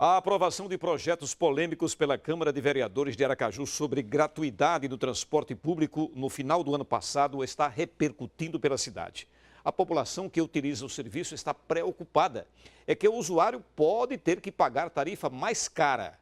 A aprovação de projetos polêmicos pela Câmara de Vereadores de Aracaju sobre gratuidade do transporte público no final do ano passado está repercutindo pela cidade. A população que utiliza o serviço está preocupada. É que o usuário pode ter que pagar tarifa mais cara.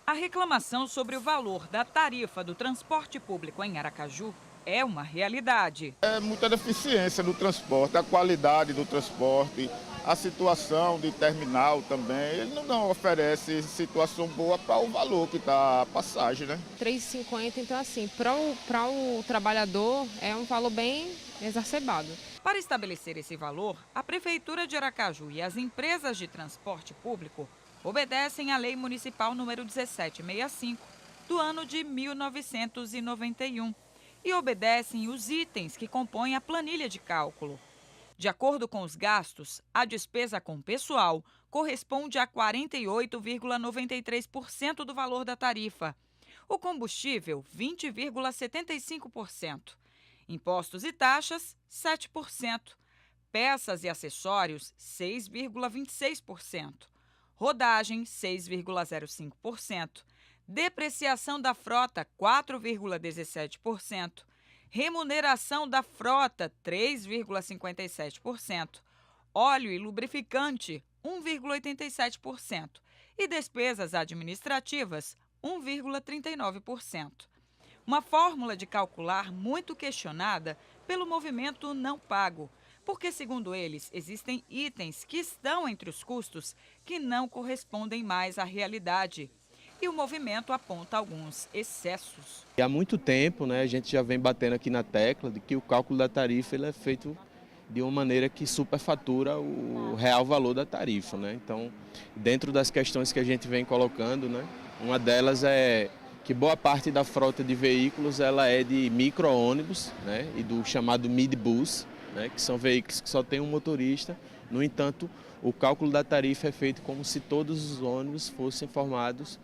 A reclamação sobre o valor da tarifa do transporte público em Aracaju é uma realidade. É muita deficiência no transporte, a qualidade do transporte, a situação de terminal também. Ele não oferece situação boa para o valor que está a passagem, né? R$ 3,50, então assim, para o trabalhador é um valor bem exacerbado. Para estabelecer esse valor, a Prefeitura de Aracaju e as empresas de transporte público obedecem à Lei Municipal número 1765, do ano de 1991, e obedecem os itens que compõem a planilha de cálculo. De acordo com os gastos, a despesa com pessoal corresponde a 48,93% do valor da tarifa. O combustível, 20,75%. Impostos e taxas, 7%. Peças e acessórios, 6,26%. Rodagem, 6,05%. Depreciação da frota, 4,17%. Remuneração da frota, 3,57%. Óleo e lubrificante, 1,87%. E despesas administrativas, 1,39%. Uma fórmula de calcular muito questionada pelo movimento Não Pago, porque, segundo eles, existem itens que estão entre os custos que não correspondem mais à realidade. E o movimento aponta alguns excessos. Há muito tempo, a gente já vem batendo aqui na tecla de que o cálculo da tarifa ele é feito de uma maneira que superfatura o real valor da tarifa. Então, dentro das questões que a gente vem colocando, uma delas é que boa parte da frota de veículos ela é de micro-ônibus, e do chamado midbus, que são veículos que só tem um motorista. No entanto, o cálculo da tarifa é feito como se todos os ônibus fossem formados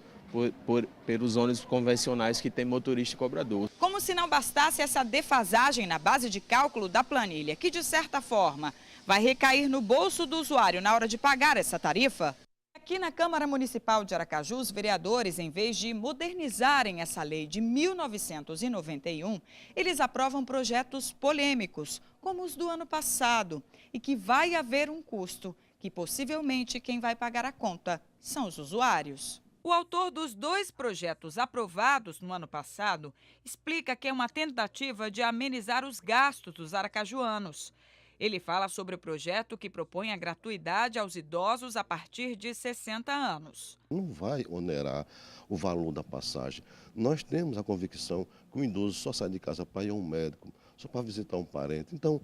pelos ônibus convencionais que tem motorista e cobrador. Como se não bastasse essa defasagem na base de cálculo da planilha, que de certa forma vai recair no bolso do usuário na hora de pagar essa tarifa, aqui na Câmara Municipal de Aracaju, os vereadores, em vez de modernizarem essa lei de 1991, eles aprovam projetos polêmicos, como os do ano passado, e que vai haver um custo, que possivelmente quem vai pagar a conta são os usuários. O autor dos dois projetos aprovados no ano passado explica que é uma tentativa de amenizar os gastos dos aracajuanos. Ele fala sobre o projeto que propõe a gratuidade aos idosos a partir de 60 anos. Não vai onerar o valor da passagem. Nós temos a convicção que o idoso só sai de casa para ir a um médico, só para visitar um parente. Então,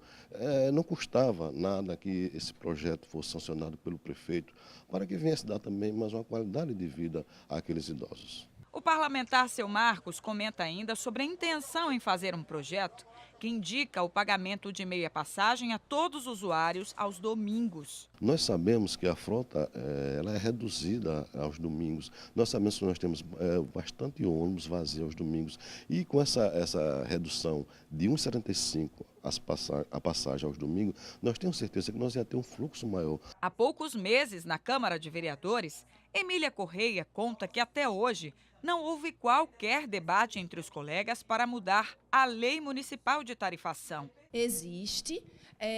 não custava nada que esse projeto fosse sancionado pelo prefeito para que viesse dar também mais uma qualidade de vida àqueles idosos. O parlamentar Seu Marcos comenta ainda sobre a intenção em fazer um projeto que indica o pagamento de meia passagem a todos os usuários aos domingos. Nós sabemos que a frota ela é reduzida aos domingos. Nós sabemos que nós temos bastante ônibus vazios aos domingos. E com essa redução de 1,75 a passagem aos domingos, nós temos certeza que nós ia ter um fluxo maior. Há poucos meses, na Câmara de Vereadores, Emília Correia conta que até hoje não houve qualquer debate entre os colegas para mudar a Lei Municipal de Tarifação. Existe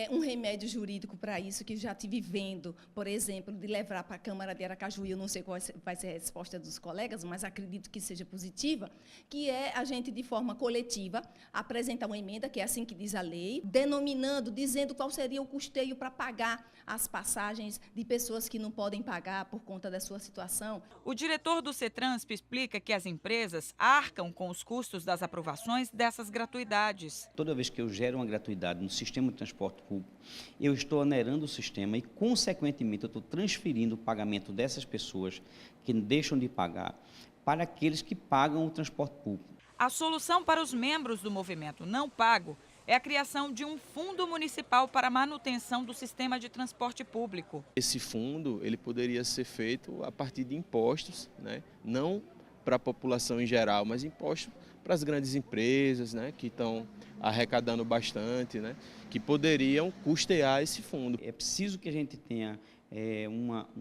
um remédio jurídico para isso, que já estive vendo, por exemplo, de levar para a Câmara de Aracaju, e eu não sei qual vai ser a resposta dos colegas, mas acredito que seja positiva, que é a gente, de forma coletiva, apresentar uma emenda, que é assim que diz a lei, dizendo qual seria o custeio para pagar as passagens de pessoas que não podem pagar por conta da sua situação. O diretor do CETRANSP explica que as empresas arcam com os custos das aprovações dessas gratuidades. Toda vez que eu gero uma gratuidade no sistema de transporte público, eu estou onerando o sistema e, consequentemente, eu estou transferindo o pagamento dessas pessoas que deixam de pagar para aqueles que pagam o transporte público. A solução para os membros do movimento Não Pago é a criação de um fundo municipal para a manutenção do sistema de transporte público. Esse fundo ele poderia ser feito a partir de impostos, não para a população em geral, mas impostos para as grandes empresas, que estão arrecadando bastante, que poderiam custear esse fundo. É preciso que a gente tenha uma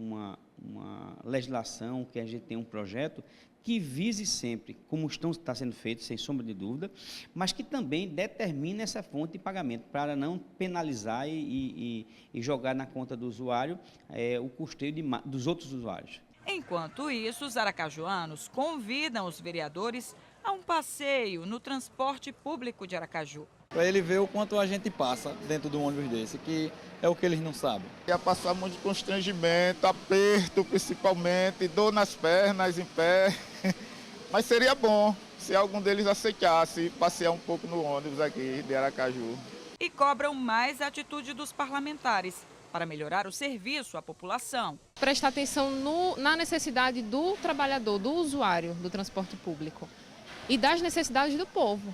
legislação, que a gente tenha um projeto que vise sempre, como está sendo feito, sem sombra de dúvida, mas que também determine essa fonte de pagamento, para não penalizar e jogar na conta do usuário o custeio dos outros usuários. Enquanto isso, os aracajuanos convidam os vereadores a um passeio no transporte público de Aracaju. Para ele ver o quanto a gente passa dentro de um ônibus desse, que é o que eles não sabem. Ia passar muito constrangimento, aperto principalmente, dor nas pernas, em pé. Mas seria bom se algum deles aceitasse passear um pouco no ônibus aqui de Aracaju. E cobram mais atitude dos parlamentares para melhorar o serviço à população. Prestar atenção na necessidade do trabalhador, do usuário do transporte público e das necessidades do povo.